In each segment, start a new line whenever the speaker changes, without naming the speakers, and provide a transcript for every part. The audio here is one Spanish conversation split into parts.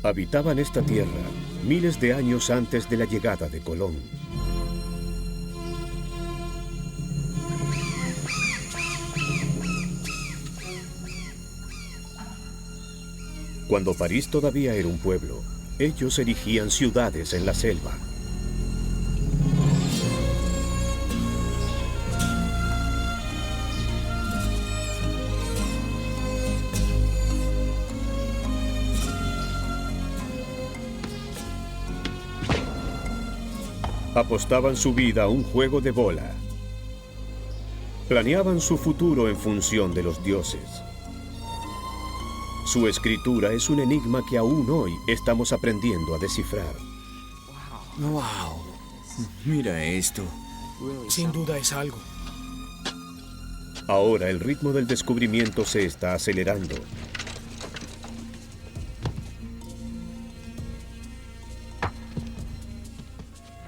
Habitaban esta tierra miles de años antes de la llegada de Colón. Cuando París todavía era un pueblo, ellos erigían ciudades en la selva. Apostaban su vida a un juego de bola. Planeaban su futuro en función de los dioses. Su escritura es un enigma que aún hoy estamos aprendiendo a descifrar.
¡Wow! Mira esto.
Sin duda es algo.
Ahora el ritmo del descubrimiento se está acelerando.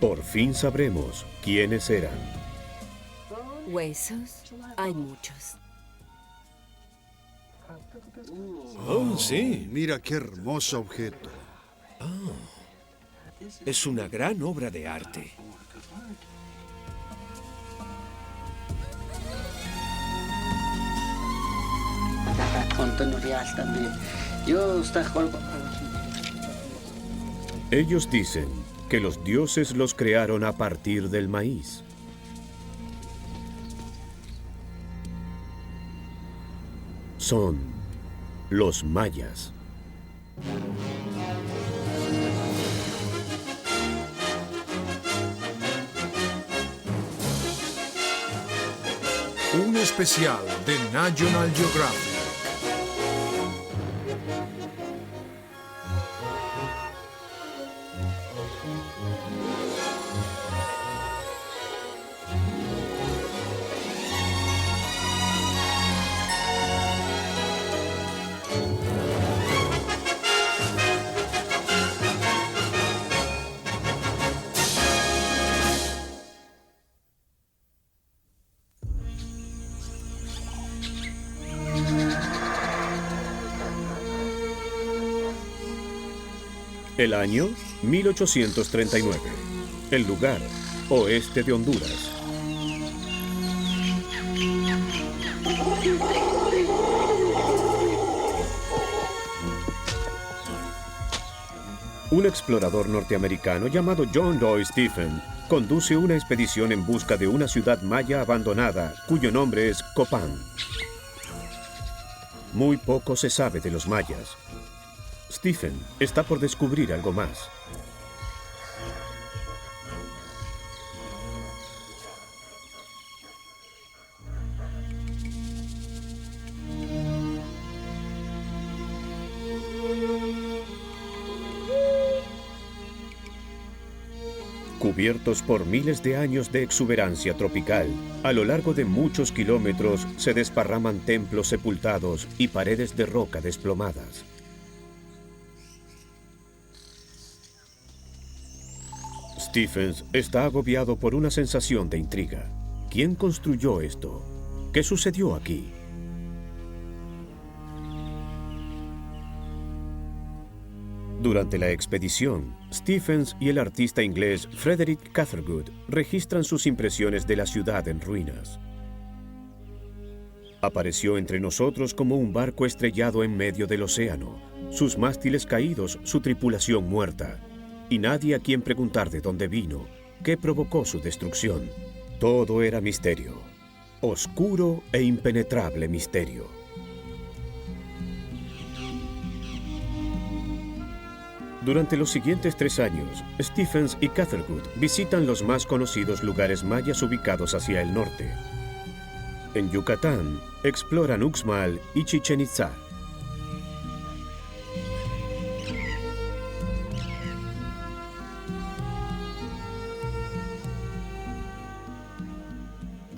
Por fin sabremos quiénes eran.
Huesos, hay muchos.
Oh, sí.
Mira qué hermoso objeto.
Es una gran obra de arte.
Ellos dicen que los dioses los crearon a partir del maíz. Son los mayas.
Un especial de National Geographic.
El año 1839. El lugar, oeste de Honduras. Un explorador norteamericano llamado John Loy Stephen conduce una expedición en busca de una ciudad maya abandonada cuyo nombre es Copán. Muy poco se sabe de los mayas. Stephen está por descubrir algo más. Cubiertos por miles de años de exuberancia tropical, a lo largo de muchos kilómetros se desparraman templos sepultados y paredes de roca desplomadas. Stephens está agobiado por una sensación de intriga. ¿Quién construyó esto? ¿Qué sucedió aquí? Durante la expedición, Stephens y el artista inglés Frederick Cathergood registran sus impresiones de la ciudad en ruinas. Apareció entre nosotros como un barco estrellado en medio del océano, sus mástiles caídos, su tripulación muerta, y nadie a quien preguntar de dónde vino, qué provocó su destrucción. Todo era misterio, oscuro e impenetrable misterio. Durante los siguientes 3 años, Stephens y Cathergood visitan los más conocidos lugares mayas ubicados hacia el norte. En Yucatán, exploran Uxmal y Chichén Itzá.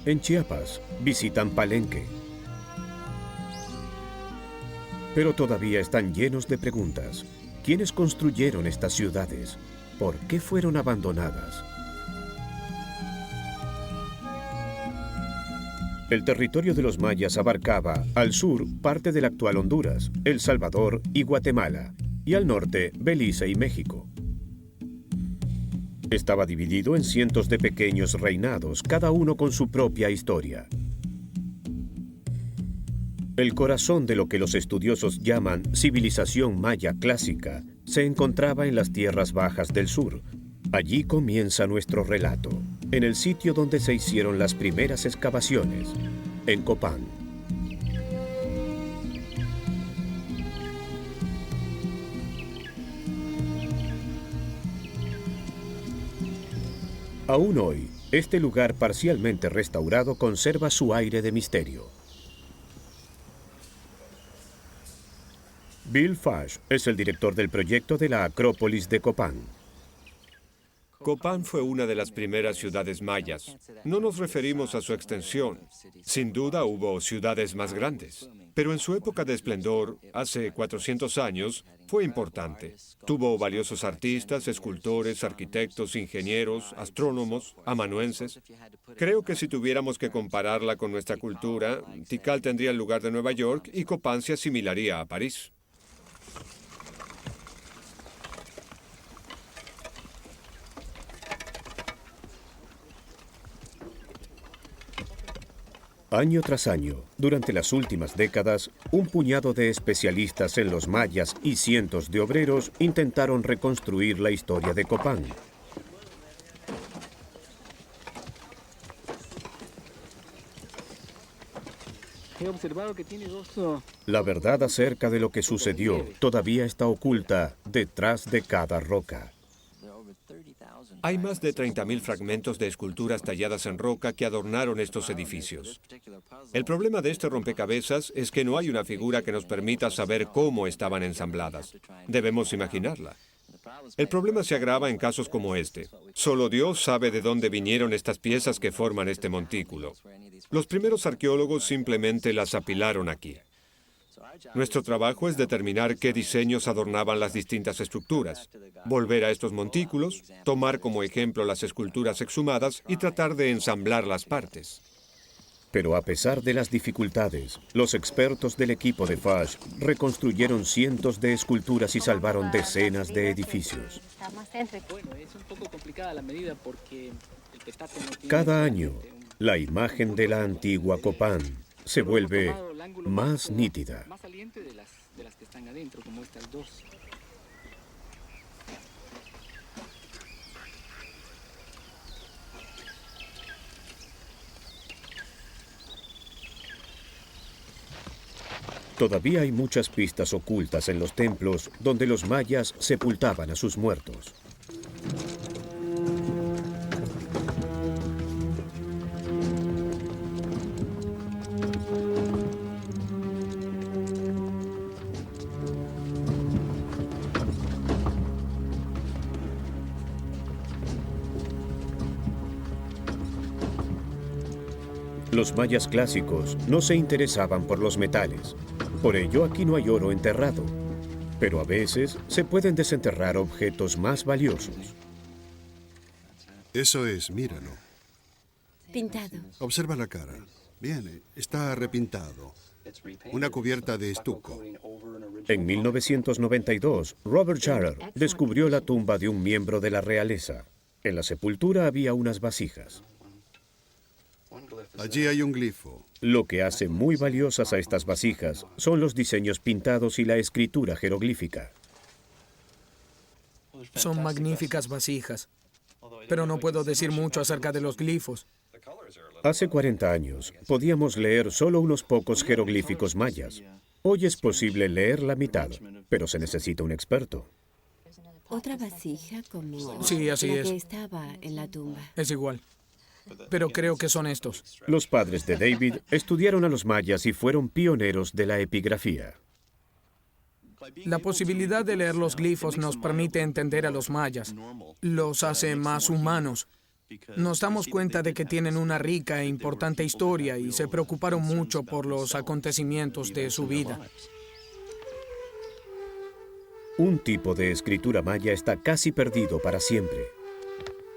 En Chiapas, visitan Palenque. Pero todavía están llenos de preguntas. ¿Quiénes construyeron estas ciudades? ¿Por qué fueron abandonadas? El territorio de los mayas abarcaba, al sur, parte del actual Honduras, El Salvador y Guatemala, y al norte Belice y México. Estaba dividido en cientos de pequeños reinados, cada uno con su propia historia. El corazón de lo que los estudiosos llaman civilización maya clásica se encontraba en las tierras bajas del sur. Allí comienza nuestro relato, en el sitio donde se hicieron las primeras excavaciones, en Copán. Aún hoy, este lugar parcialmente restaurado conserva su aire de misterio. Bill Fash es el director del proyecto de la Acrópolis de Copán.
Copán fue una de las primeras ciudades mayas. No nos referimos a su extensión. Sin duda hubo ciudades más grandes. Pero en su época de esplendor, hace 400 años, fue importante. Tuvo valiosos artistas, escultores, arquitectos, ingenieros, astrónomos, amanuenses. Creo que si tuviéramos que compararla con nuestra cultura, Tikal tendría el lugar de Nueva York y Copán se asimilaría a París.
Año tras año, durante las últimas décadas, un puñado de especialistas en los mayas y cientos de obreros intentaron reconstruir la historia de Copán.
He observado que tiene dos...
La verdad acerca de lo que sucedió todavía está oculta detrás de cada roca.
Hay más de 30.000 fragmentos de esculturas talladas en roca que adornaron estos edificios. El problema de este rompecabezas es que no hay una figura que nos permita saber cómo estaban ensambladas. Debemos imaginarla. El problema se agrava en casos como este. Solo Dios sabe de dónde vinieron estas piezas que forman este montículo. Los primeros arqueólogos simplemente las apilaron aquí. Nuestro trabajo es determinar qué diseños adornaban las distintas estructuras, volver a estos montículos, tomar como ejemplo las esculturas exhumadas y tratar de ensamblar las partes.
Pero a pesar de las dificultades, los expertos del equipo de Fash reconstruyeron cientos de esculturas y salvaron decenas de edificios.
Bueno, es un poco complicada la medida porque el petate no tiene...
Cada año, la imagen de la antigua Copán se vuelve más nítida.
Más saliente de las que están adentro, como estas dos.
Todavía hay muchas pistas ocultas en los templos donde los mayas sepultaban a sus muertos. Los mayas clásicos no se interesaban por los metales. Por ello, aquí no hay oro enterrado. Pero a veces se pueden desenterrar objetos más valiosos.
Eso es, míralo.
Pintado.
Observa la cara. Bien, está repintado. Una cubierta de estuco.
En 1992, Robert Charrer descubrió la tumba de un miembro de la realeza. En la sepultura había unas vasijas.
Allí hay un glifo.
Lo que hace muy valiosas a estas vasijas son los diseños pintados y la escritura jeroglífica.
Son magníficas vasijas, pero no puedo decir mucho acerca de los glifos.
Hace 40 años, podíamos leer solo unos pocos jeroglíficos mayas. Hoy es posible leer la mitad, pero se necesita un experto.
Otra vasija como
Sí, así
la
es.
que estaba en la tumba.
Es igual, pero creo que son estos.
Los padres de David estudiaron a los mayas y fueron pioneros de la epigrafía.
La posibilidad de leer los glifos nos permite entender a los mayas. Los hace más humanos. Nos damos cuenta de que tienen una rica e importante historia y se preocuparon mucho por los acontecimientos de su vida.
Un tipo de escritura maya está casi perdido para siempre.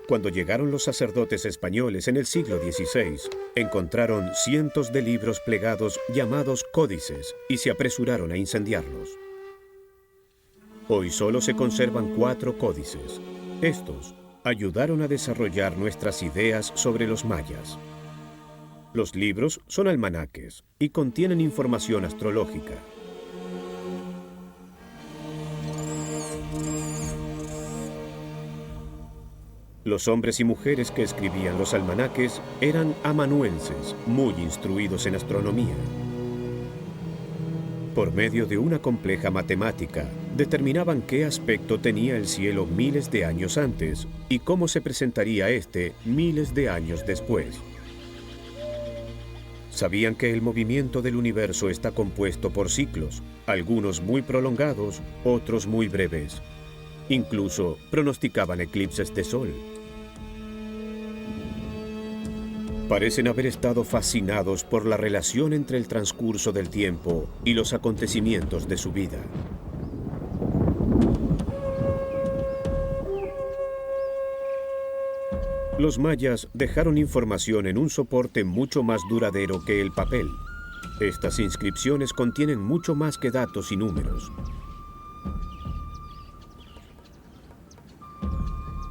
Cuando llegaron los sacerdotes españoles en el siglo XVI, encontraron cientos de libros plegados llamados códices y se apresuraron a incendiarlos. Hoy solo se conservan 4 códices. Estos ayudaron a desarrollar nuestras ideas sobre los mayas. Los libros son almanaques y contienen información astrológica. Los hombres y mujeres que escribían los almanaques eran amanuenses, muy instruidos en astronomía. Por medio de una compleja matemática, determinaban qué aspecto tenía el cielo miles de años antes y cómo se presentaría este miles de años después. Sabían que el movimiento del universo está compuesto por ciclos, algunos muy prolongados, otros muy breves. Incluso pronosticaban eclipses de sol. Parecen haber estado fascinados por la relación entre el transcurso del tiempo y los acontecimientos de su vida. Los mayas dejaron información en un soporte mucho más duradero que el papel. Estas inscripciones contienen mucho más que datos y números.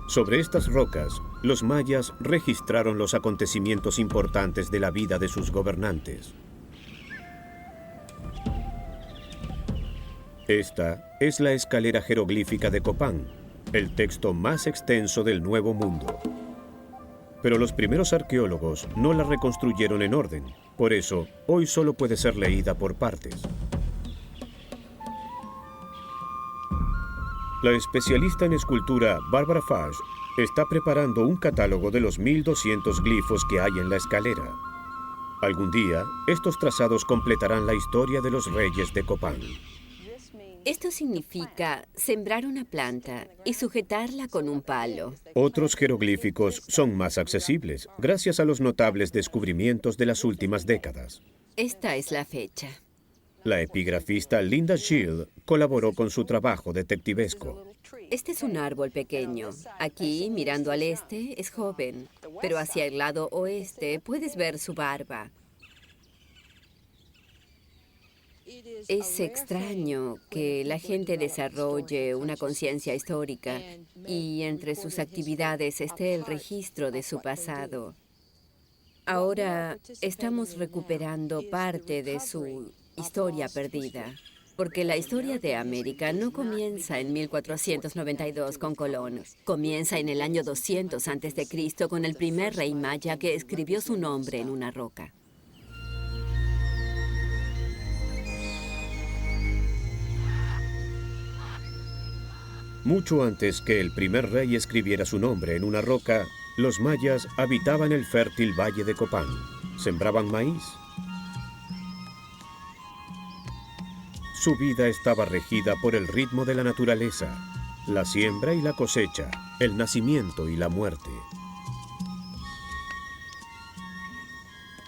Sobre estas rocas, los mayas registraron los acontecimientos importantes de la vida de sus gobernantes. Esta es la escalera jeroglífica de Copán, el texto más extenso del Nuevo Mundo. Pero los primeros arqueólogos no la reconstruyeron en orden, por eso hoy solo puede ser leída por partes. La especialista en escultura Barbara Fash está preparando un catálogo de los 1200 glifos que hay en la escalera. Algún día, estos trazados completarán la historia de los reyes de Copán.
Esto significa sembrar una planta y sujetarla con un palo.
Otros jeroglíficos son más accesibles, gracias a los notables descubrimientos de las últimas décadas.
Esta es la fecha.
La epigrafista Linda Shield colaboró con su trabajo detectivesco.
Este es un árbol pequeño. Aquí, mirando al este, es joven, pero hacia el lado oeste puedes ver su barba. Es extraño que la gente desarrolle una conciencia histórica y entre sus actividades esté el registro de su pasado. Ahora estamos recuperando parte de su historia perdida, porque la historia de América no comienza en 1492 con Colón. Comienza en el año 200 a.C. con el primer rey maya que escribió su nombre en una roca.
Mucho antes que el primer rey escribiera su nombre en una roca, los mayas habitaban el fértil valle de Copán. Sembraban maíz. Su vida estaba regida por el ritmo de la naturaleza, la siembra y la cosecha, el nacimiento y la muerte.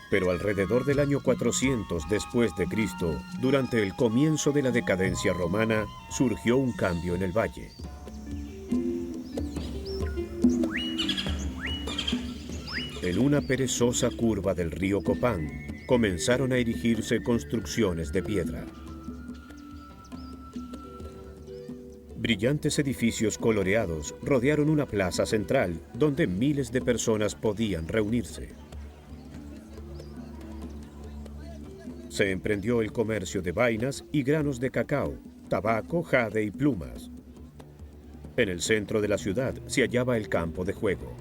Pero alrededor del año 400 después de Cristo, durante el comienzo de la decadencia romana, surgió un cambio en el valle. En una perezosa curva del río Copán, comenzaron a erigirse construcciones de piedra. Brillantes edificios coloreados rodearon una plaza central donde miles de personas podían reunirse. Se emprendió el comercio de vainas y granos de cacao, tabaco, jade y plumas. En el centro de la ciudad se hallaba el campo de juego.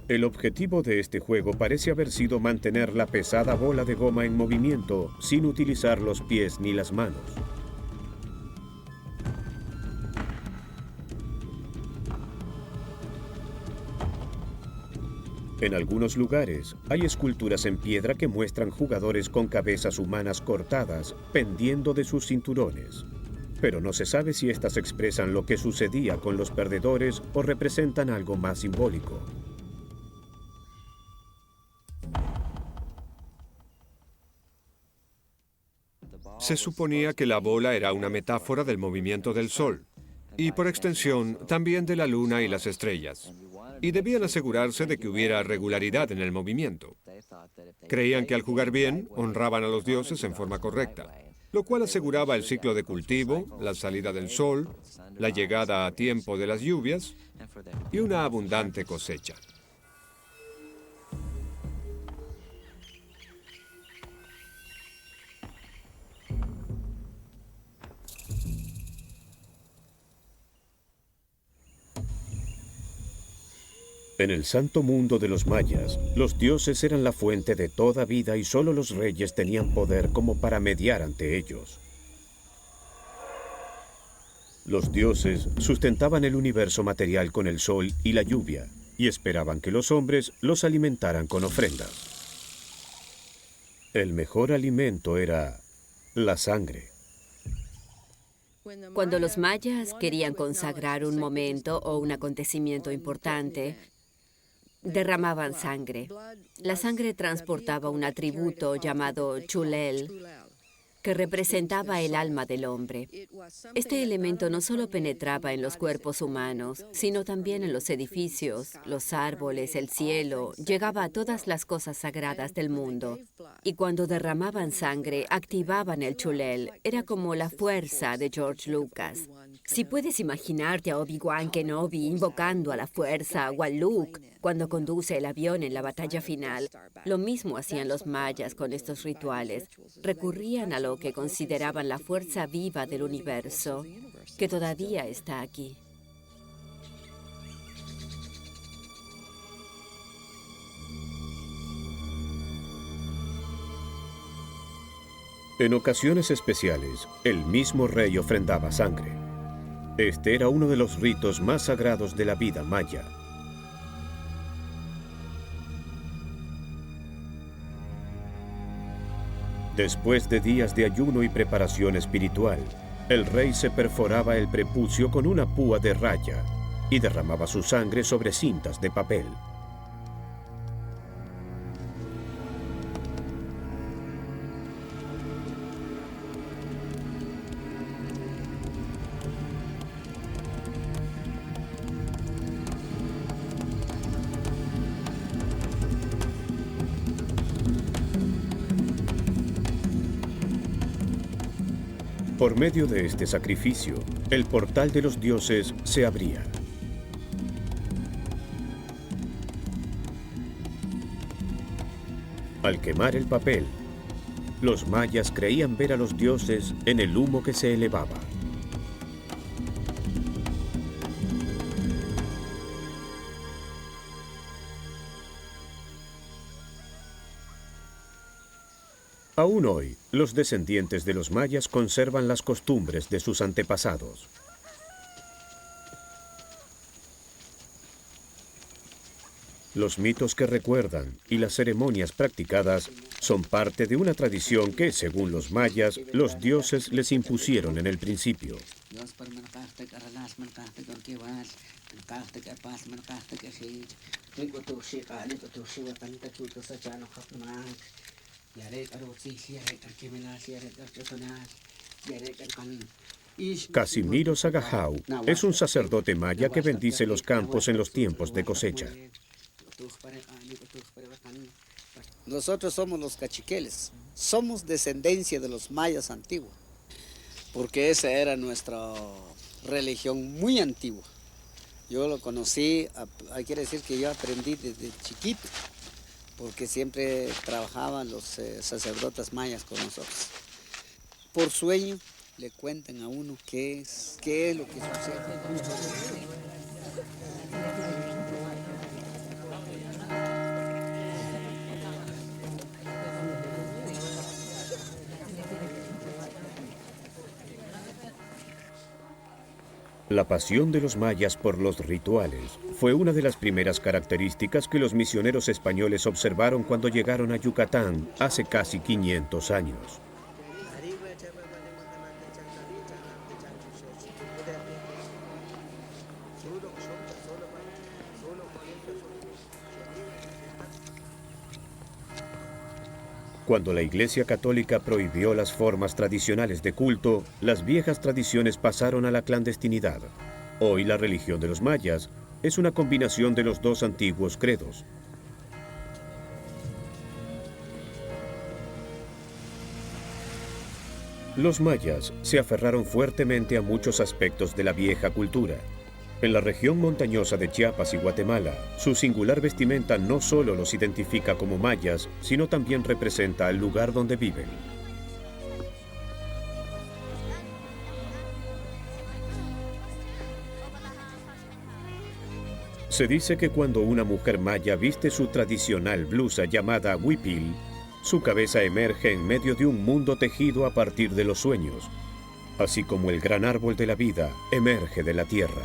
El objetivo de este juego parece haber sido mantener la pesada bola de goma en movimiento sin utilizar los pies ni las manos. En algunos lugares hay esculturas en piedra que muestran jugadores con cabezas humanas cortadas pendiendo de sus cinturones. Pero no se sabe si estas expresan lo que sucedía con los perdedores o representan algo más simbólico.
Se suponía que la bola era una metáfora del movimiento del Sol. y por extensión también de la luna y las estrellas. Y debían asegurarse de que hubiera regularidad en el movimiento. Creían que al jugar bien, honraban a los dioses en forma correcta, lo cual aseguraba el ciclo de cultivo, la salida del sol, la llegada a tiempo de las lluvias y una abundante cosecha.
En el santo mundo de los mayas, los dioses eran la fuente de toda vida y solo los reyes tenían poder como para mediar ante ellos. Los dioses sustentaban el universo material con el sol y la lluvia y esperaban que los hombres los alimentaran con ofrendas. El mejor alimento era la sangre.
Cuando los mayas querían consagrar un momento o un acontecimiento importante, derramaban sangre. La sangre transportaba un atributo llamado chulel, que representaba el alma del hombre. Este elemento no solo penetraba en los cuerpos humanos, sino también en los edificios, los árboles, el cielo, llegaba a todas las cosas sagradas del mundo. Y cuando derramaban sangre, activaban el chulel. Era como la fuerza de George Lucas. Si puedes imaginarte a Obi-Wan Kenobi invocando a la fuerza, o a Luke cuando conduce el avión en la batalla final, lo mismo hacían los mayas con estos rituales. Recurrían a lo que consideraban la fuerza viva del universo, que todavía está aquí.
En ocasiones especiales, el mismo rey ofrendaba sangre. Este era uno de los ritos más sagrados de la vida maya. Después de días de ayuno y preparación espiritual, el rey se perforaba el prepucio con una púa de raya y derramaba su sangre sobre cintas de papel. Por medio de este sacrificio, el portal de los dioses se abría. Al quemar el papel, los mayas creían ver a los dioses en el humo que se elevaba. Aún hoy, los descendientes de los mayas conservan las costumbres de sus antepasados. Los mitos que recuerdan y las ceremonias practicadas son parte de una tradición que, según los mayas, los dioses les impusieron en el principio. Casimiro Sagahau es un sacerdote maya que bendice los campos en los tiempos de cosecha.
Nosotros somos los cachiqueles, somos descendencia de los mayas antiguos, porque esa era nuestra religión muy antigua. Yo lo conocí, quiere decir que yo aprendí desde chiquito, porque siempre trabajaban los sacerdotes mayas con nosotros. Por sueño le cuentan a uno qué es lo que sucede.
La pasión de los mayas por los rituales fue una de las primeras características que los misioneros españoles observaron cuando llegaron a Yucatán hace casi 500 años. Cuando la Iglesia Católica prohibió las formas tradicionales de culto, las viejas tradiciones pasaron a la clandestinidad. Hoy la religión de los mayas es una combinación de los dos antiguos credos. Los mayas se aferraron fuertemente a muchos aspectos de la vieja cultura. En la región montañosa de Chiapas y Guatemala, su singular vestimenta no solo los identifica como mayas, sino también representa el lugar donde viven. Se dice que cuando una mujer maya viste su tradicional blusa llamada huipil, su cabeza emerge en medio de un mundo tejido a partir de los sueños, así como el gran árbol de la vida emerge de la tierra.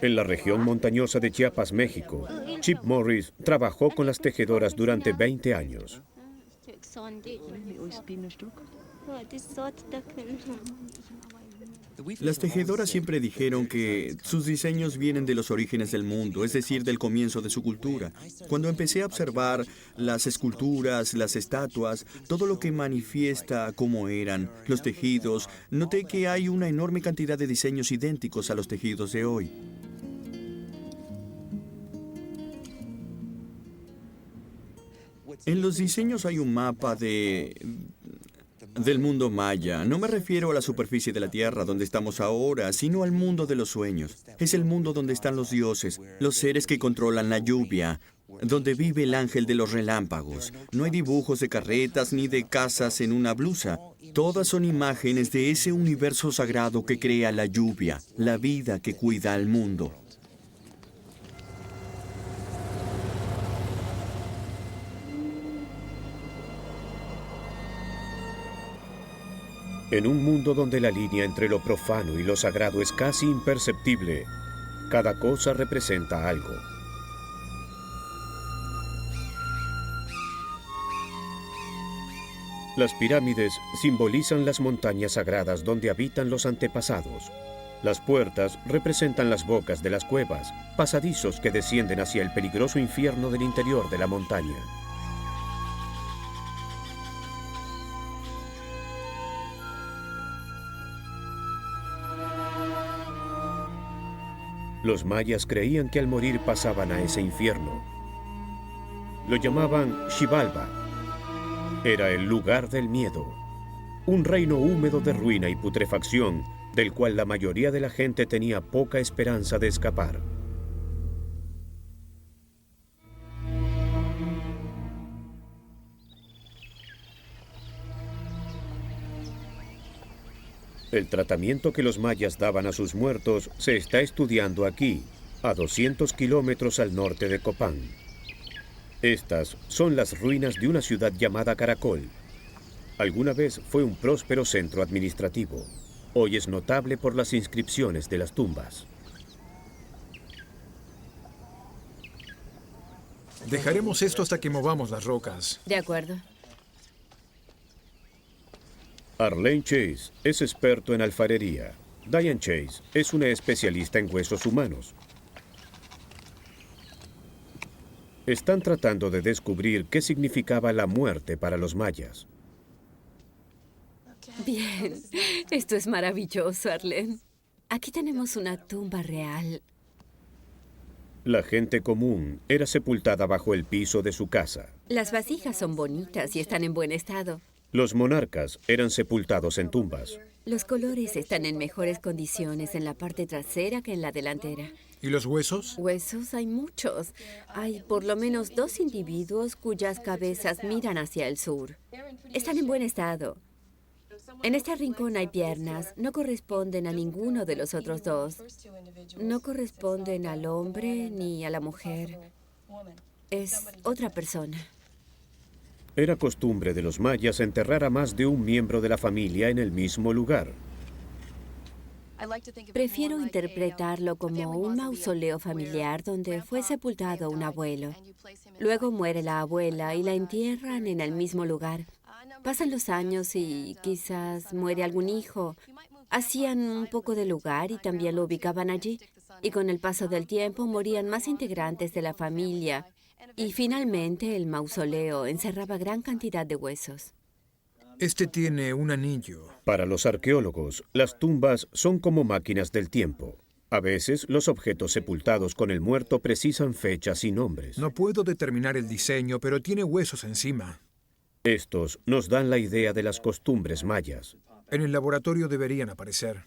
En la región montañosa de Chiapas, México, Chip Morris trabajó con las tejedoras durante 20 años.
Las tejedoras siempre dijeron que sus diseños vienen de los orígenes del mundo, es decir, del comienzo de su cultura. Cuando empecé a observar las esculturas, las estatuas, todo lo que manifiesta cómo eran, los tejidos, noté que hay una enorme cantidad de diseños idénticos a los tejidos de hoy. En los diseños hay un mapa del mundo maya. No me refiero a la superficie de la Tierra donde estamos ahora, sino al mundo de los sueños. Es el mundo donde están los dioses, los seres que controlan la lluvia, donde vive el ángel de los relámpagos. No hay dibujos de carretas ni de casas en una blusa. Todas son imágenes de ese universo sagrado que crea la lluvia, la vida que cuida al mundo.
En un mundo donde la línea entre lo profano y lo sagrado es casi imperceptible, cada cosa representa algo. Las pirámides simbolizan las montañas sagradas donde habitan los antepasados. Las puertas representan las bocas de las cuevas, pasadizos que descienden hacia el peligroso infierno del interior de la montaña. Los mayas creían que al morir pasaban a ese infierno. Lo llamaban Xibalba. Era el lugar del miedo, un reino húmedo de ruina y putrefacción, del cual la mayoría de la gente tenía poca esperanza de escapar. El tratamiento que los mayas daban a sus muertos se está estudiando aquí, a 200 kilómetros al norte de Copán. Estas son las ruinas de una ciudad llamada Caracol. Alguna vez fue un próspero centro administrativo. Hoy es notable por las inscripciones de las tumbas.
Dejaremos esto hasta que movamos las rocas.
De acuerdo.
Arlene Chase es experto en alfarería. Diane Chase es una especialista en huesos humanos. Están tratando de descubrir qué significaba la muerte para los mayas.
Bien, esto es maravilloso, Arlene. Aquí tenemos una tumba real.
La gente común era sepultada bajo el piso de su casa.
Las vasijas son bonitas y están en buen estado.
Los monarcas eran sepultados en tumbas.
Los colores están en mejores condiciones en la parte trasera que en la delantera.
¿Y los huesos?
Huesos hay muchos. Hay por lo menos 2 individuos cuyas cabezas miran hacia el sur. Están en buen estado. En este rincón hay piernas. No corresponden a ninguno de los otros 2. No corresponden al hombre ni a la mujer. Es otra persona.
Era costumbre de los mayas enterrar a más de un miembro de la familia en el mismo lugar.
Prefiero interpretarlo como un mausoleo familiar donde fue sepultado un abuelo. Luego muere la abuela y la entierran en el mismo lugar. Pasan los años y quizás muere algún hijo. Hacían un poco de lugar y también lo ubicaban allí. Y con el paso del tiempo morían más integrantes de la familia. Y finalmente el mausoleo encerraba gran cantidad de huesos.
Este tiene un anillo.
Para los arqueólogos, las tumbas son como máquinas del tiempo. A veces, los objetos sepultados con el muerto precisan fechas y nombres.
No puedo determinar el diseño, pero tiene huesos encima.
Estos nos dan la idea de las costumbres mayas.
En el laboratorio deberían aparecer.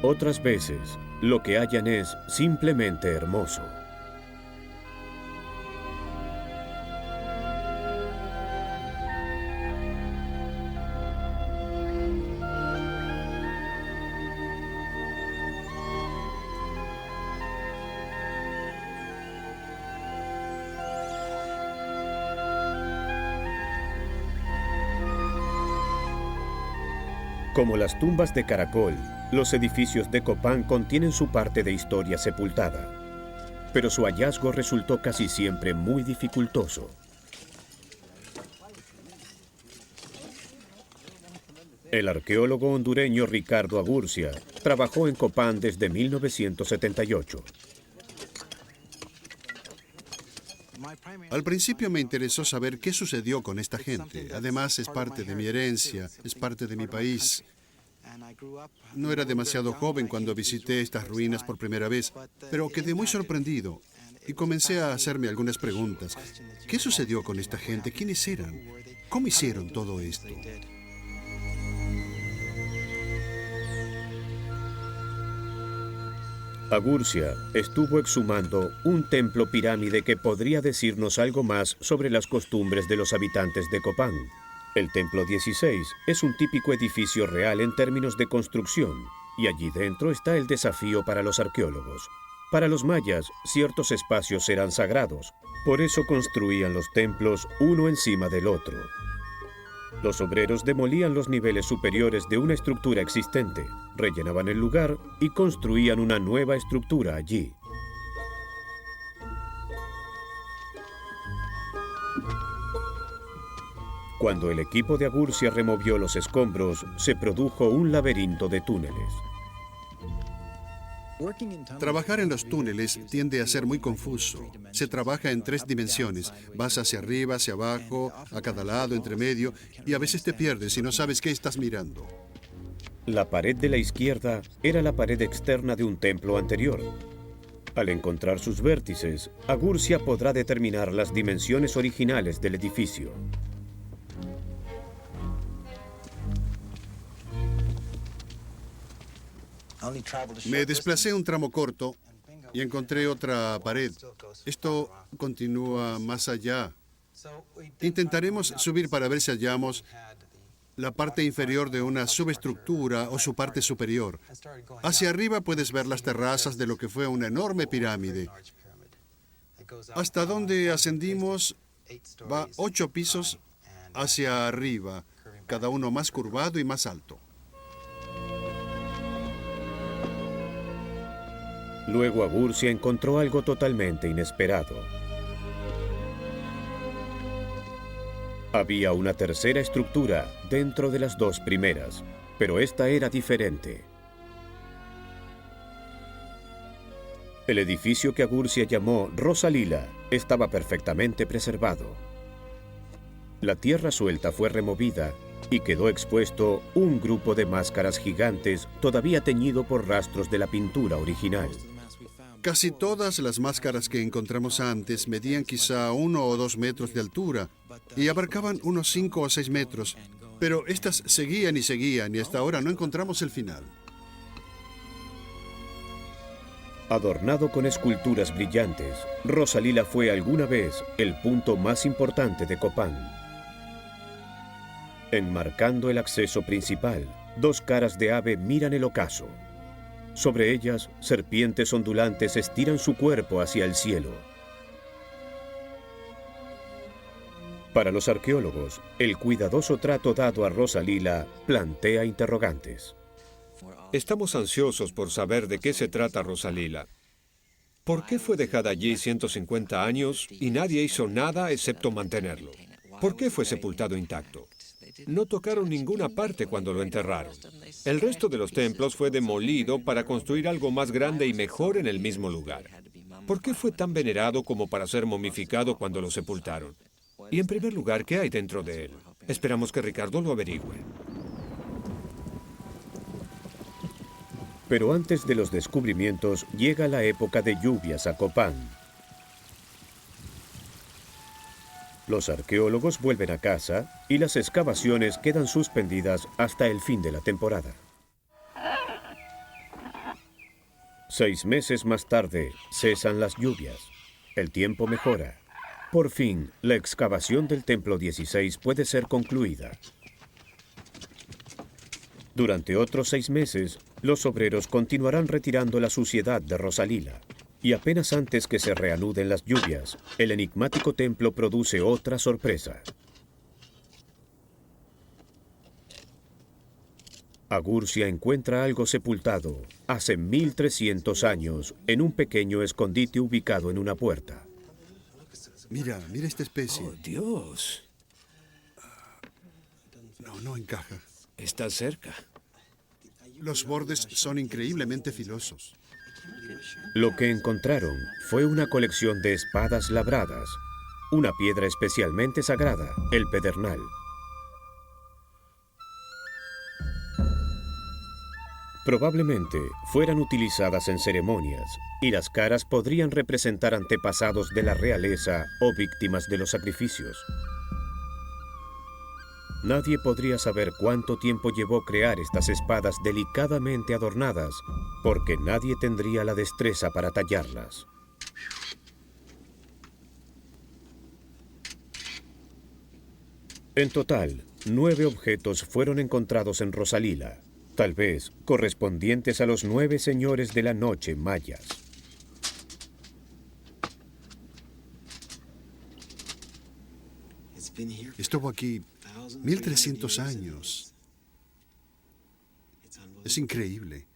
Otras veces, lo que hallan es simplemente hermoso. Como las tumbas de Caracol, los edificios de Copán contienen su parte de historia sepultada, pero su hallazgo resultó casi siempre muy dificultoso. El arqueólogo hondureño Ricardo Agurcia trabajó en Copán desde 1978.
Al principio me interesó saber qué sucedió con esta gente. Además, es parte de mi herencia, es parte de mi país. No era demasiado joven cuando visité estas ruinas por primera vez, pero quedé muy sorprendido y comencé a hacerme algunas preguntas. ¿Qué sucedió con esta gente? ¿Quiénes eran? ¿Cómo hicieron todo esto?
Agurcia estuvo exhumando un templo pirámide que podría decirnos algo más sobre las costumbres de los habitantes de Copán. El Templo 16 es un típico edificio real en términos de construcción, y allí dentro está el desafío para los arqueólogos. Para los mayas, ciertos espacios eran sagrados, por eso construían los templos uno encima del otro. Los obreros demolían los niveles superiores de una estructura existente, rellenaban el lugar y construían una nueva estructura allí. Cuando el equipo de Agurcia removió los escombros, se produjo un laberinto de túneles.
Trabajar en los túneles tiende a ser muy confuso. Se trabaja en 3 dimensiones. Vas hacia arriba, hacia abajo, a cada lado, entre medio, y a veces te pierdes y no sabes qué estás mirando.
La pared de la izquierda era la pared externa de un templo anterior. Al encontrar sus vértices, Agurcia podrá determinar las dimensiones originales del edificio.
Me desplacé un tramo corto y encontré otra pared. Esto continúa más allá. Intentaremos subir para ver si hallamos la parte inferior de una subestructura o su parte superior. Hacia arriba puedes ver las terrazas de lo que fue una enorme pirámide. Hasta donde ascendimos va 8 pisos hacia arriba, cada uno más curvado y más alto.
Luego Agurcia encontró algo totalmente inesperado. Había una tercera estructura dentro de las 2 primeras, pero esta era diferente. El edificio que Agurcia llamó Rosalila estaba perfectamente preservado. La tierra suelta fue removida y quedó expuesto un grupo de máscaras gigantes todavía teñido por rastros de la pintura original.
Casi todas las máscaras que encontramos antes medían quizá 1 o 2 metros de altura y abarcaban unos 5 o 6 metros, pero estas seguían y hasta ahora no encontramos el final.
Adornado con esculturas brillantes, Rosalila fue alguna vez el punto más importante de Copán. Enmarcando el acceso principal, 2 caras de ave miran el ocaso. Sobre ellas, serpientes ondulantes estiran su cuerpo hacia el cielo. Para los arqueólogos, el cuidadoso trato dado a Rosalila plantea interrogantes.
Estamos ansiosos por saber de qué se trata Rosalila. ¿Por qué fue dejada allí 150 años y nadie hizo nada excepto mantenerlo? ¿Por qué fue sepultado intacto? No tocaron ninguna parte cuando lo enterraron. El resto de los templos fue demolido para construir algo más grande y mejor en el mismo lugar. ¿Por qué fue tan venerado como para ser momificado cuando lo sepultaron? Y en primer lugar, ¿qué hay dentro de él? Esperamos que Ricardo lo averigüe.
Pero antes de los descubrimientos llega la época de lluvias a Copán. Los arqueólogos vuelven a casa y las excavaciones quedan suspendidas hasta el fin de la temporada. 6 meses más tarde cesan las lluvias. El tiempo mejora. Por fin, la excavación del Templo 16 puede ser concluida. Durante otros 6 meses, los obreros continuarán retirando la suciedad de Rosalila. Y apenas antes que se reanuden las lluvias, el enigmático templo produce otra sorpresa. Agurcia encuentra algo sepultado hace 1300 años en un pequeño escondite ubicado en una puerta.
Mira esta especie.
¡Oh, Dios!
No encaja.
Está cerca.
Los bordes son increíblemente filosos.
Lo que encontraron fue una colección de espadas labradas, una piedra especialmente sagrada, el pedernal. Probablemente fueran utilizadas en ceremonias, y las caras podrían representar antepasados de la realeza o víctimas de los sacrificios. Nadie podría saber cuánto tiempo llevó crear estas espadas delicadamente adornadas, porque nadie tendría la destreza para tallarlas. En total, 9 objetos fueron encontrados en Rosalila, tal vez correspondientes a los 9 señores de la noche mayas.
Estuvo aquí 1300 años. Es increíble.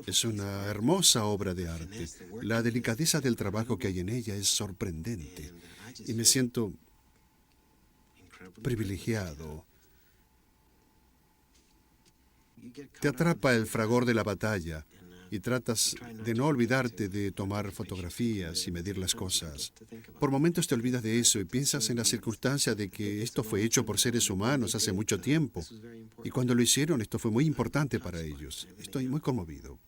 Es una hermosa obra de arte. La delicadeza del trabajo que hay en ella es sorprendente. Y me siento privilegiado. Te atrapa el fragor de la batalla y tratas de no olvidarte de tomar fotografías y medir las cosas. Por momentos te olvidas de eso y piensas en la circunstancia de que esto fue hecho por seres humanos hace mucho tiempo. Y cuando lo hicieron, esto fue muy importante para ellos. Estoy muy conmovido.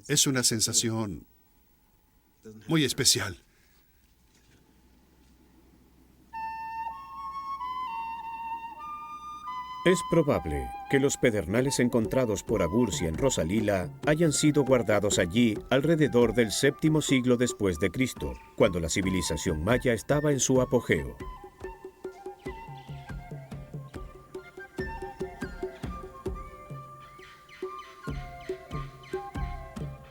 Es una sensación muy especial.
Es probable que los pedernales encontrados por Agurcia en Rosalila hayan sido guardados allí alrededor del 7º siglo después de Cristo, cuando la civilización maya estaba en su apogeo.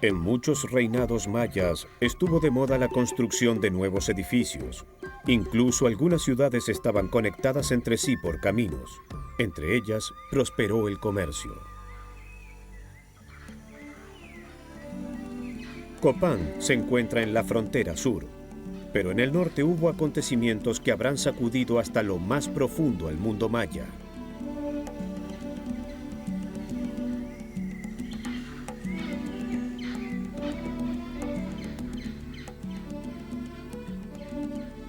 En muchos reinados mayas estuvo de moda la construcción de nuevos edificios. Incluso algunas ciudades estaban conectadas entre sí por caminos. Entre ellas, prosperó el comercio. Copán se encuentra en la frontera sur, pero en el norte hubo acontecimientos que habrán sacudido hasta lo más profundo al mundo maya.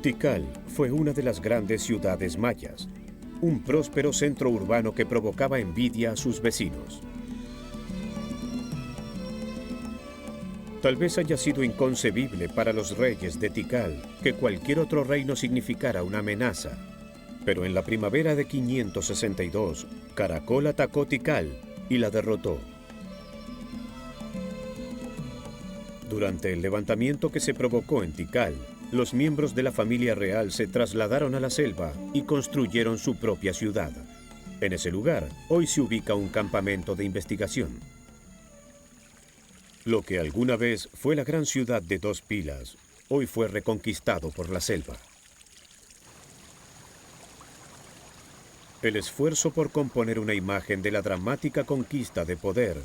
Tikal fue una de las grandes ciudades mayas, un próspero centro urbano que provocaba envidia a sus vecinos. Tal vez haya sido inconcebible para los reyes de Tikal que cualquier otro reino significara una amenaza, pero en la primavera de 562, Caracol atacó Tikal y la derrotó. Durante el levantamiento que se provocó en Tikal, los miembros de la familia real se trasladaron a la selva y construyeron su propia ciudad. En ese lugar, hoy se ubica un campamento de investigación. Lo que alguna vez fue la gran ciudad de 2 pilas, hoy fue reconquistado por la selva. El esfuerzo por componer una imagen de la dramática conquista de poder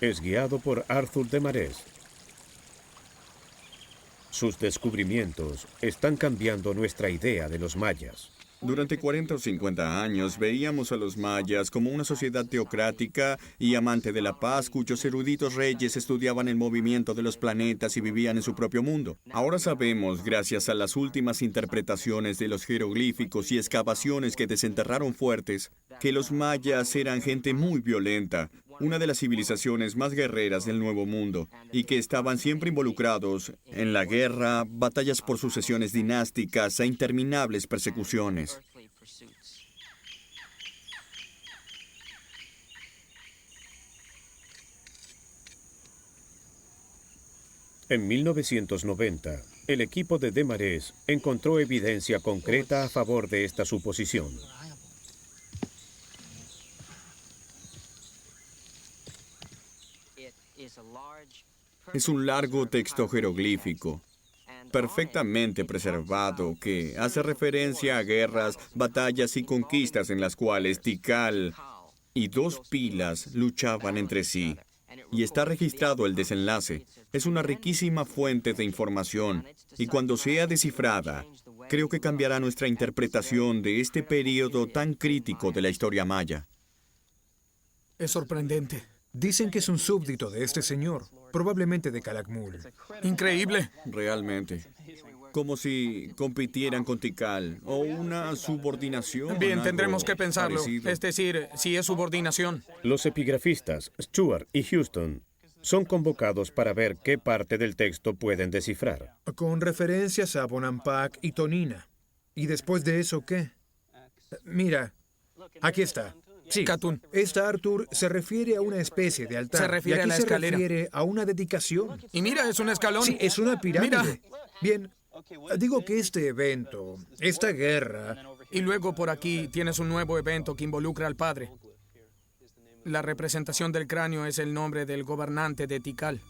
es guiado por Arthur Desmarais. Sus descubrimientos están cambiando nuestra idea de los mayas.
Durante 40 o 50 años veíamos a los mayas como una sociedad teocrática y amante de la paz cuyos eruditos reyes estudiaban el movimiento de los planetas y vivían en su propio mundo. Ahora sabemos, gracias a las últimas interpretaciones de los jeroglíficos y excavaciones que desenterraron fuertes, que los mayas eran gente muy violenta, una de las civilizaciones más guerreras del Nuevo Mundo, y que estaban siempre involucrados en la guerra, batallas por sucesiones dinásticas e interminables persecuciones.
En 1990, el equipo de Desmarais encontró evidencia concreta a favor de esta suposición.
Es un largo texto jeroglífico, perfectamente preservado, que hace referencia a guerras, batallas y conquistas en las cuales Tikal y dos pilas luchaban entre sí. Y está registrado el desenlace. Es una riquísima fuente de información, y cuando sea descifrada, creo que cambiará nuestra interpretación de este periodo tan crítico de la historia maya.
Es sorprendente.
Dicen que es un súbdito de este señor, probablemente de Calakmul.
Increíble.
Realmente. Como si compitieran con Tikal, o una subordinación.
Bien,
algo
tendremos que pensarlo.
parecido.
Es decir, si es subordinación.
Los epigrafistas Stuart y Houston son convocados para ver qué parte del texto pueden descifrar.
Con referencias a Bonampak y Tonina. ¿Y después de eso qué? Mira, aquí está. Sí,
Katun.
esta, Arthur, se refiere a una especie de altar.
Se refiere
y aquí
a la escalera.
se refiere a una dedicación.
Y mira, es un escalón.
Sí, es una pirámide.
Mira.
Bien, digo que este evento, esta guerra,
Y luego por aquí tienes un nuevo evento que involucra al padre. La representación del cráneo es el nombre del gobernante de Tikal.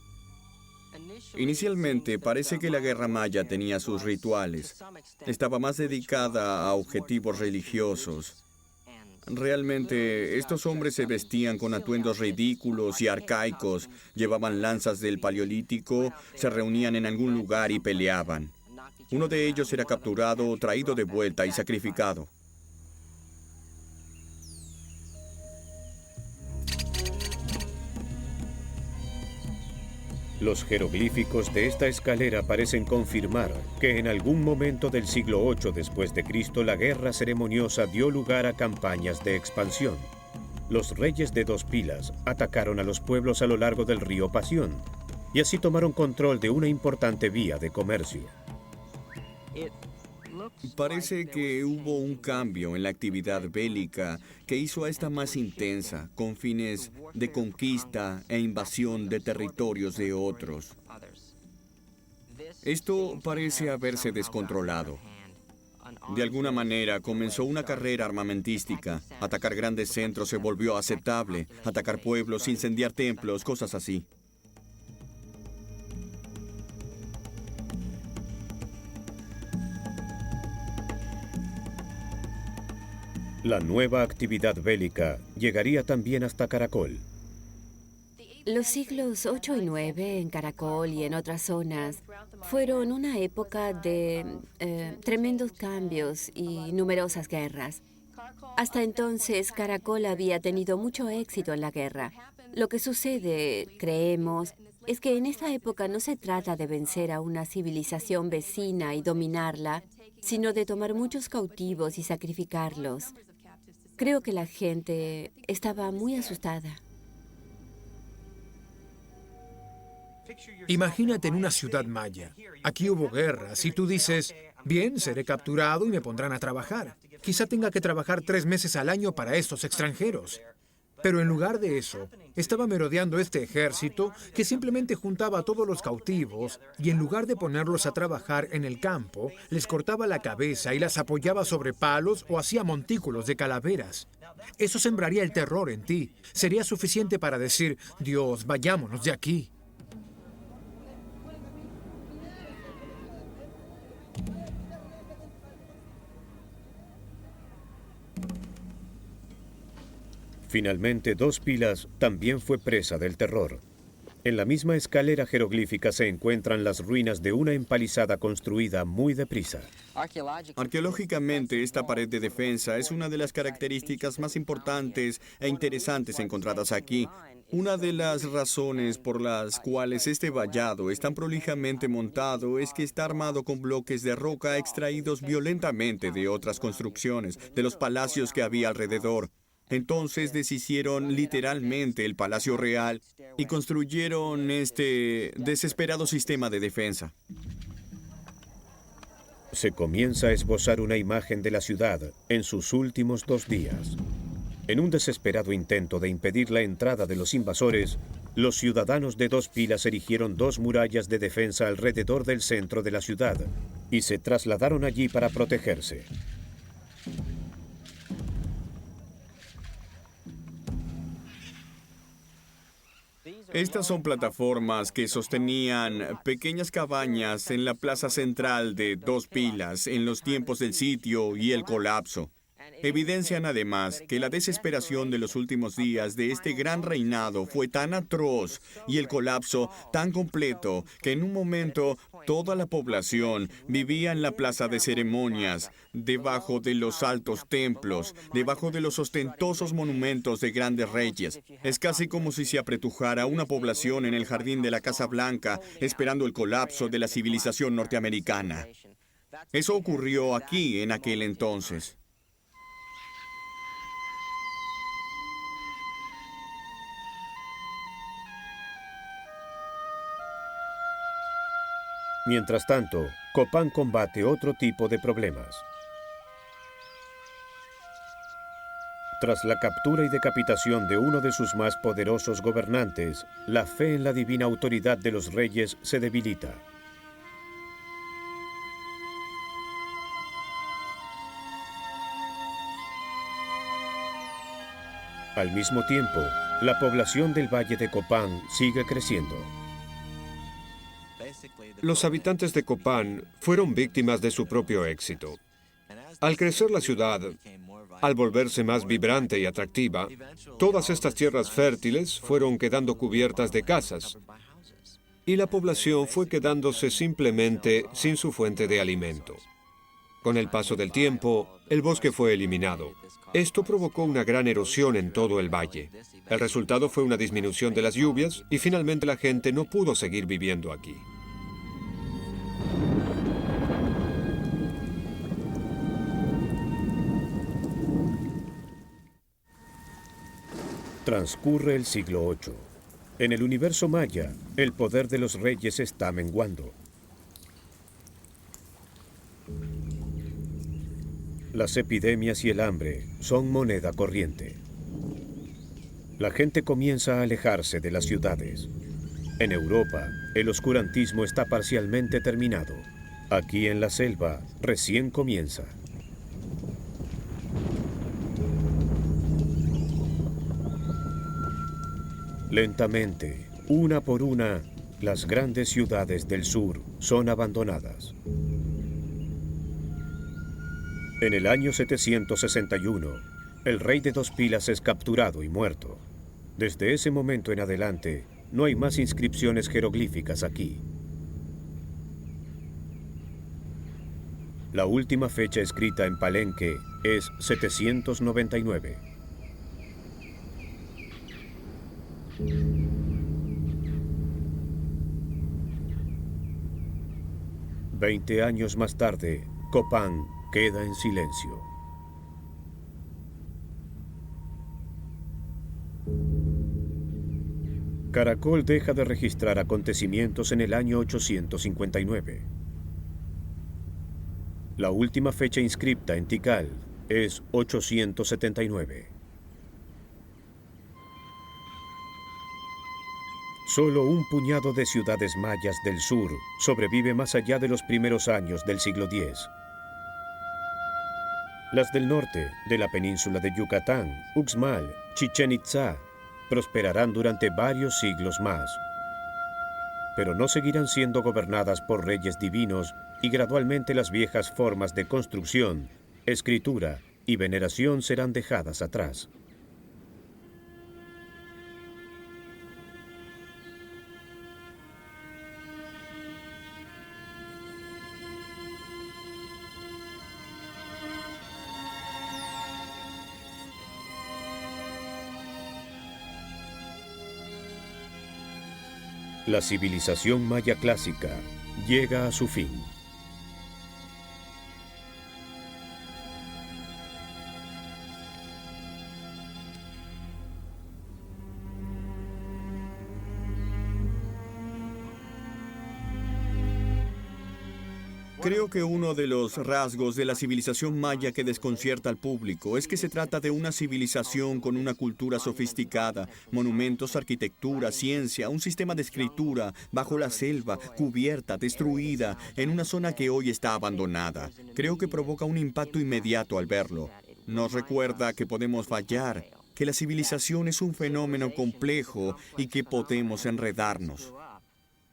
Inicialmente parece que la guerra maya tenía sus rituales. Estaba más dedicada a objetivos religiosos. Realmente, estos hombres se vestían con atuendos ridículos y arcaicos, llevaban lanzas del Paleolítico, se reunían en algún lugar y peleaban. Uno de ellos era capturado, traído de vuelta y sacrificado.
Los jeroglíficos de esta escalera parecen confirmar que en algún momento del siglo VIII después de Cristo la guerra ceremoniosa dio lugar a campañas de expansión. Los reyes de dos pilas atacaron a los pueblos a lo largo del río Pasión y así tomaron control de una importante vía de comercio.
Parece que hubo un cambio en la actividad bélica que hizo a esta más intensa, con fines de conquista e invasión de territorios de otros. Esto parece haberse descontrolado. De alguna manera comenzó una carrera armamentística. Atacar grandes centros se volvió aceptable. Atacar pueblos, incendiar templos, cosas así.
La nueva actividad bélica llegaría también hasta Caracol.
Los siglos 8 y 9 en Caracol y en otras zonas fueron una época de tremendos cambios y numerosas guerras. Hasta entonces, Caracol había tenido mucho éxito en la guerra. Lo que sucede, creemos, es que en esta época no se trata de vencer a una civilización vecina y dominarla, sino de tomar muchos cautivos y sacrificarlos. Creo que la gente estaba muy asustada.
imagínate en una ciudad maya. Aquí hubo guerras y tú dices, bien, seré capturado y me pondrán a trabajar. Quizá tenga que trabajar 3 meses al año para estos extranjeros. Pero en lugar de eso, estaba merodeando este ejército que simplemente juntaba a todos los cautivos y en lugar de ponerlos a trabajar en el campo, les cortaba la cabeza y las apoyaba sobre palos o hacía montículos de calaveras. Eso sembraría el terror en ti. Sería suficiente para decir, Dios, vayámonos de aquí.
Finalmente, Dos Pilas también fue presa del terror. En la misma escalera jeroglífica se encuentran las ruinas de una empalizada construida muy deprisa.
Arqueológicamente, esta pared de defensa es una de las características más importantes e interesantes encontradas aquí. Una de las razones por las cuales este vallado es tan prolijamente montado es que está armado con bloques de roca extraídos violentamente de otras construcciones, de los palacios que había alrededor. Entonces deshicieron literalmente el Palacio Real y construyeron este desesperado sistema de defensa.
Se comienza a esbozar una imagen de la ciudad en sus últimos 2 días. En un desesperado intento de impedir la entrada de los invasores, los ciudadanos de Dos Pilas erigieron 2 murallas de defensa alrededor del centro de la ciudad y se trasladaron allí para protegerse.
Estas son plataformas que sostenían pequeñas cabañas en la plaza central de Dos Pilas en los tiempos del sitio y el colapso. Evidencian además que la desesperación de los últimos días de este gran reinado fue tan atroz y el colapso tan completo que en un momento toda la población vivía en la plaza de ceremonias, debajo de los altos templos, debajo de los ostentosos monumentos de grandes reyes. Es casi como si se apretujara una población en el jardín de la Casa Blanca esperando el colapso de la civilización norteamericana. Eso ocurrió aquí en aquel entonces.
Mientras tanto, Copán combate otro tipo de problemas. Tras la captura y decapitación de uno de sus más poderosos gobernantes, la fe en la divina autoridad de los reyes se debilita. Al mismo tiempo, la población del Valle de Copán sigue creciendo.
Los habitantes de Copán fueron víctimas de su propio éxito. Al crecer la ciudad, al volverse más vibrante y atractiva, todas estas tierras fértiles fueron quedando cubiertas de casas, y la población fue quedándose simplemente sin su fuente de alimento. Con el paso del tiempo, el bosque fue eliminado. Esto provocó una gran erosión en todo el valle. El resultado fue una disminución de las lluvias y finalmente la gente no pudo seguir viviendo aquí.
Transcurre el siglo VIII. En el universo maya, el poder de los reyes está menguando. Las epidemias y el hambre son moneda corriente. La gente comienza a alejarse de las ciudades. En Europa, el oscurantismo está parcialmente terminado. Aquí en la selva, recién comienza. Lentamente, una por una, las grandes ciudades del sur son abandonadas. En el año 761, el rey de Dos Pilas es capturado y muerto. Desde ese momento en adelante, no hay más inscripciones jeroglíficas aquí. La última fecha escrita en Palenque es 799. Veinte años más tarde, Copán queda en silencio. Caracol deja de registrar acontecimientos en el año 859. La última fecha inscripta en Tikal es 879. Solo un puñado de ciudades mayas del sur sobrevive más allá de los primeros años del siglo X. Las del norte, de la península de Yucatán, Uxmal, Chichén Itzá, prosperarán durante varios siglos más. Pero no seguirán siendo gobernadas por reyes divinos y gradualmente las viejas formas de construcción, escritura y veneración serán dejadas atrás. La civilización maya clásica llega a su fin.
Creo que uno de los rasgos de la civilización maya que desconcierta al público es que se trata de una civilización con una cultura sofisticada, monumentos, arquitectura, ciencia, un sistema de escritura, bajo la selva, cubierta, destruida, en una zona que hoy está abandonada. Creo que provoca un impacto inmediato al verlo. Nos recuerda que podemos fallar, que la civilización es un fenómeno complejo y que podemos enredarnos.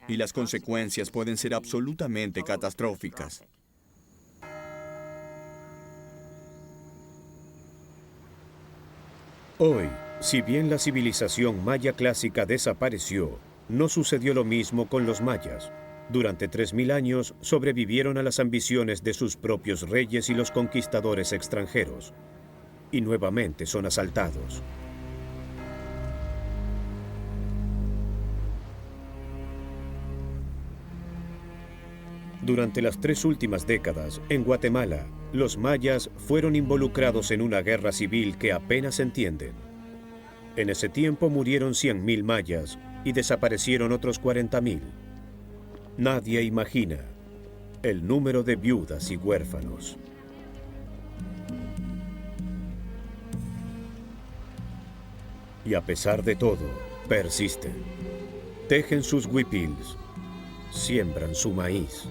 Y las consecuencias pueden ser absolutamente catastróficas.
Hoy, si bien la civilización maya clásica desapareció, no sucedió lo mismo con los mayas. Durante 3000 años sobrevivieron a las ambiciones de sus propios reyes y los conquistadores extranjeros. Y nuevamente son asaltados. Durante las 3 últimas décadas, en Guatemala, los mayas fueron involucrados en una guerra civil que apenas entienden. En ese tiempo murieron 100.000 mayas y desaparecieron otros 40.000. Nadie imagina el número de viudas y huérfanos. Y a pesar de todo, persisten. Tejen sus huipils, siembran su maíz.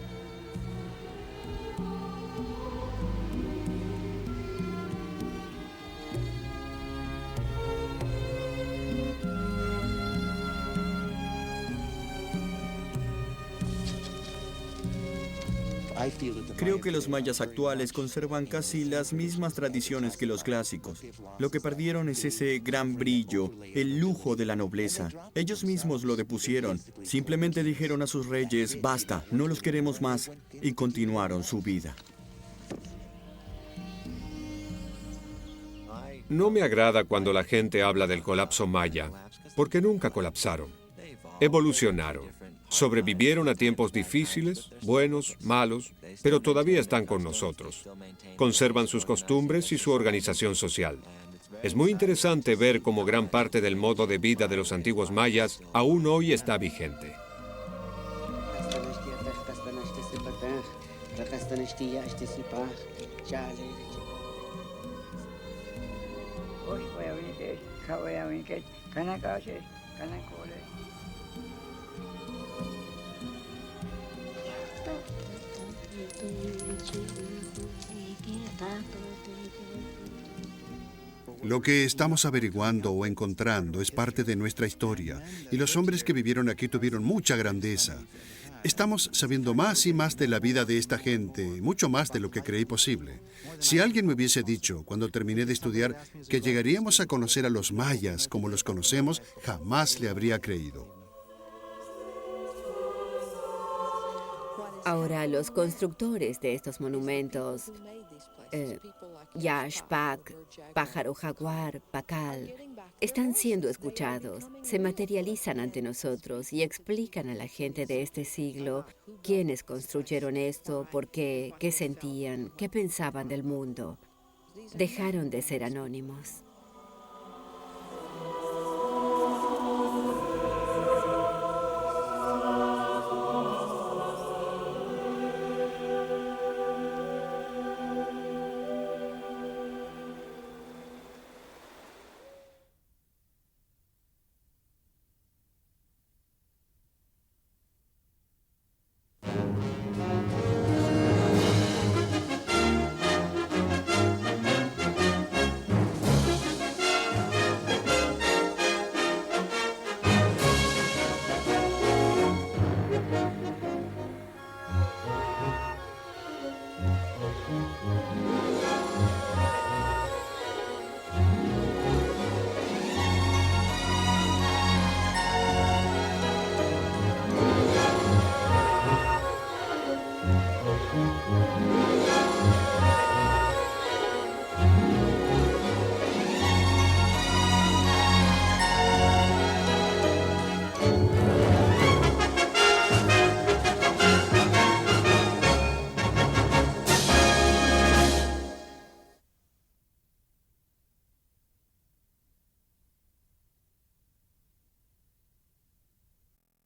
Creo que los mayas actuales conservan casi las mismas tradiciones que los clásicos. Lo que perdieron es ese gran brillo, el lujo de la nobleza. Ellos mismos lo depusieron. Simplemente dijeron a sus reyes, basta, no los queremos más, y continuaron su vida.
No me agrada cuando la gente habla del colapso maya, porque nunca colapsaron. Evolucionaron. Sobrevivieron a tiempos difíciles, buenos, malos, pero todavía están con nosotros. Conservan sus costumbres y su organización social. Es muy interesante ver cómo gran parte del modo de vida de los antiguos mayas aún hoy está vigente.
Lo que estamos averiguando o encontrando es parte de nuestra historia, y los hombres que vivieron aquí tuvieron mucha grandeza. Estamos sabiendo más y más de la vida de esta gente, mucho más de lo que creí posible. Si alguien me hubiese dicho, cuando terminé de estudiar, que llegaríamos a conocer a los mayas como los conocemos, jamás le habría creído.
Ahora, los constructores de estos monumentos, Yaxpac, Pájaro Jaguar, Pacal, están siendo escuchados, se materializan ante nosotros y explican a la gente de este siglo quiénes construyeron esto, por qué, qué sentían, qué pensaban del mundo. Dejaron de ser anónimos.